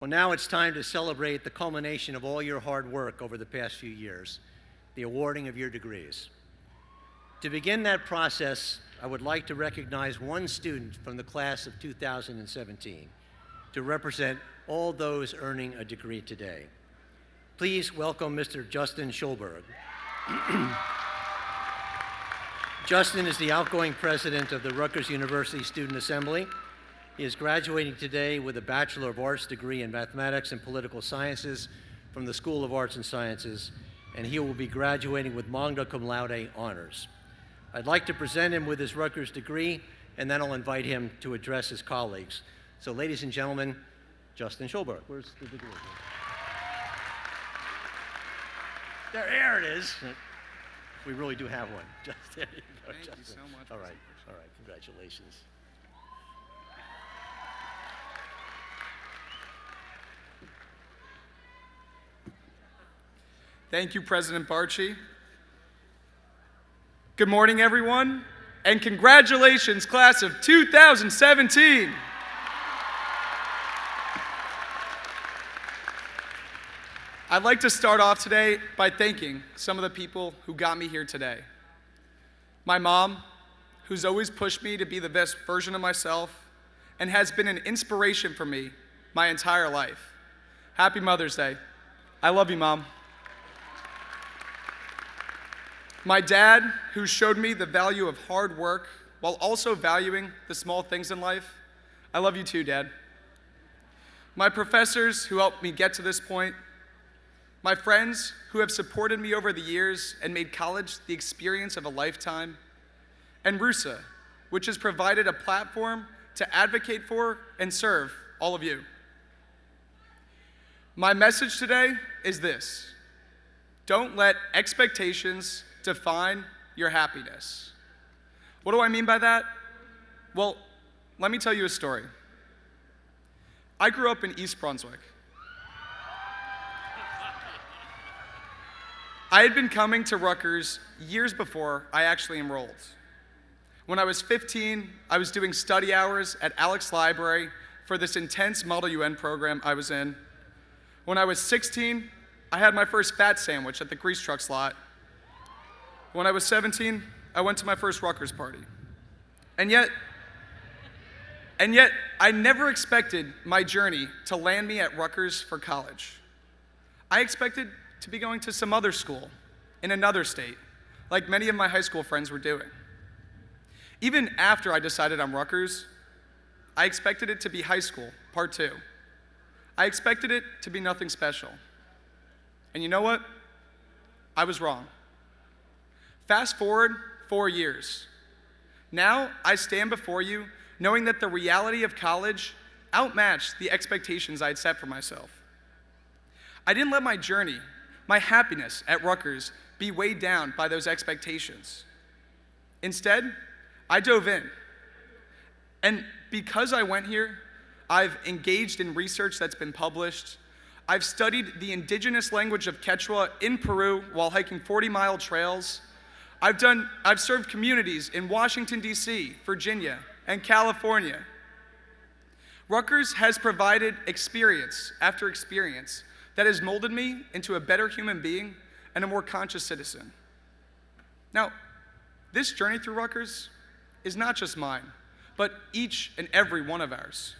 Well, now it's time to celebrate the culmination of all your hard work over the past few years, the awarding of your degrees. To begin that process, I would like to recognize one student from the class of 2017 to represent all those earning a degree today. Please welcome Mr. Justin Schulberg. Justin is the outgoing president of the Rutgers University Student Assembly. He is graduating today with a Bachelor of Arts degree in Mathematics and Political Sciences from the School of Arts and Sciences, and he will be graduating with magna cum laude honors. I'd like to present him with his Rutgers degree, and then I'll invite him to address his colleagues. So, ladies and gentlemen, Justin Schulberg. Where's the degree? There it is. We really do have one. There you go, Thank Justin. you so much. All right, congratulations. Thank you, President Barchi. Good morning, everyone, and congratulations, class of 2017. I'd like to start off today by thanking some of the people who got me here today. My mom, who's always pushed me to be the best version of myself and has been an inspiration for me my entire life. Happy Mother's Day. I love you, Mom. My dad, who showed me the value of hard work while also valuing the small things in life. I love you too, Dad. My professors, who helped me get to this point. My friends, who have supported me over the years and made college the experience of a lifetime. And RUSA, which has provided a platform to advocate for and serve all of you. My message today is this: don't let expectations define your happiness. What do I mean by that? Well, let me tell you a story. I grew up in East Brunswick. I had been coming to Rutgers years before I actually enrolled. When I was 15, I was doing study hours at Alex Library for this intense Model UN program I was in. When I was 16, I had my first fat sandwich at the grease truck slot. When I was 17, I went to my first Rutgers party. And yet, I never expected my journey to land me at Rutgers for college. I expected to be going to some other school in another state, like many of my high school friends were doing. Even after I decided on Rutgers, I expected it to be high school, part 2. I expected it to be nothing special. And you know what? I was wrong. Fast forward 4 years. Now I stand before you knowing that the reality of college outmatched the expectations I'd set for myself. I didn't let my journey, my happiness at Rutgers, be weighed down by those expectations. Instead, I dove in. And because I went here, I've engaged in research that's been published. I've studied the indigenous language of Quechua in Peru while hiking 40-mile trails. I've served communities in Washington, D.C., Virginia, and California. Rutgers has provided experience after experience that has molded me into a better human being and a more conscious citizen. Now, this journey through Rutgers is not just mine, but each and every one of ours.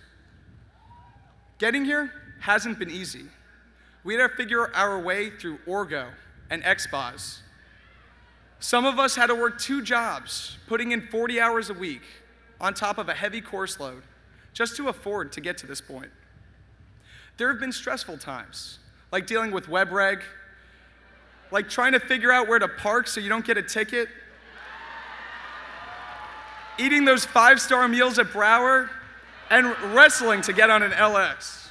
Getting here hasn't been easy. We had to figure our way through Orgo and XBAs. Some of us had to work 2 jobs, putting in 40 hours a week on top of a heavy course load, just to afford to get to this point. There have been stressful times, like dealing with WebReg, like trying to figure out where to park so you don't get a ticket, eating those 5-star meals at Brower, and wrestling to get on an LX.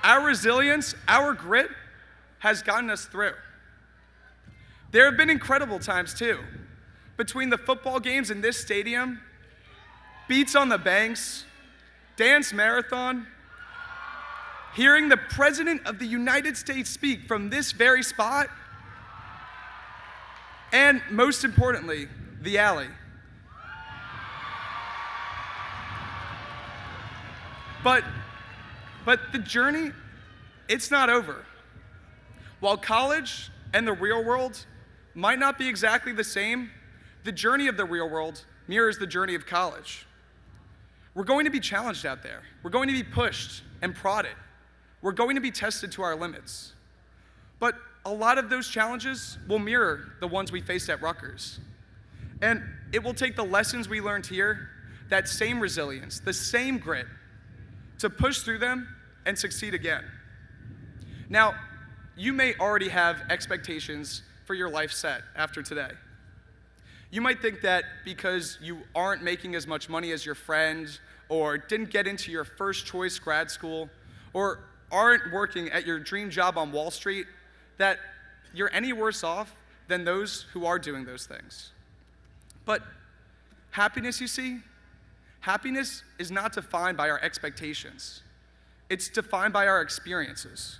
Our resilience, our grit, has gotten us through. There have been incredible times too. Between the football games in this stadium, beats on the banks, dance marathon, hearing the President of the United States speak from this very spot, and most importantly, the alley. But But the journey, it's not over. While college and the real world might not be exactly the same, the journey of the real world mirrors the journey of college. We're going to be challenged out there. We're going to be pushed and prodded. We're going to be tested to our limits. But a lot of those challenges will mirror the ones we faced at Rutgers. And it will take the lessons we learned here, that same resilience, the same grit, to push through them and succeed again. Now, you may already have expectations for your life set after today. You might think that because you aren't making as much money as your friend, or didn't get into your first choice grad school, or aren't working at your dream job on Wall Street, that you're any worse off than those who are doing those things. But happiness, you see, happiness is not defined by our expectations. It's defined by our experiences.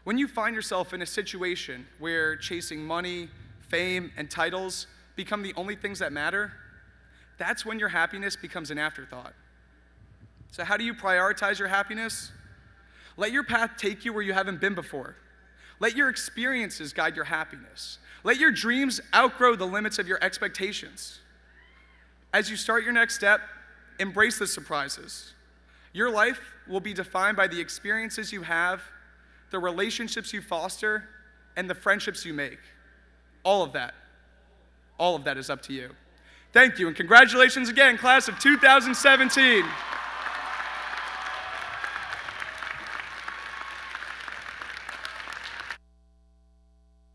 When you find yourself in a situation where chasing money, fame, and titles become the only things that matter, that's when your happiness becomes an afterthought. So how do you prioritize your happiness? Let your path take you where you haven't been before. Let your experiences guide your happiness. Let your dreams outgrow the limits of your expectations. As you start your next step, embrace the surprises. Your life will be defined by the experiences you have, the relationships you foster, and the friendships you make. All of that is up to you. Thank you, and congratulations again, class of 2017.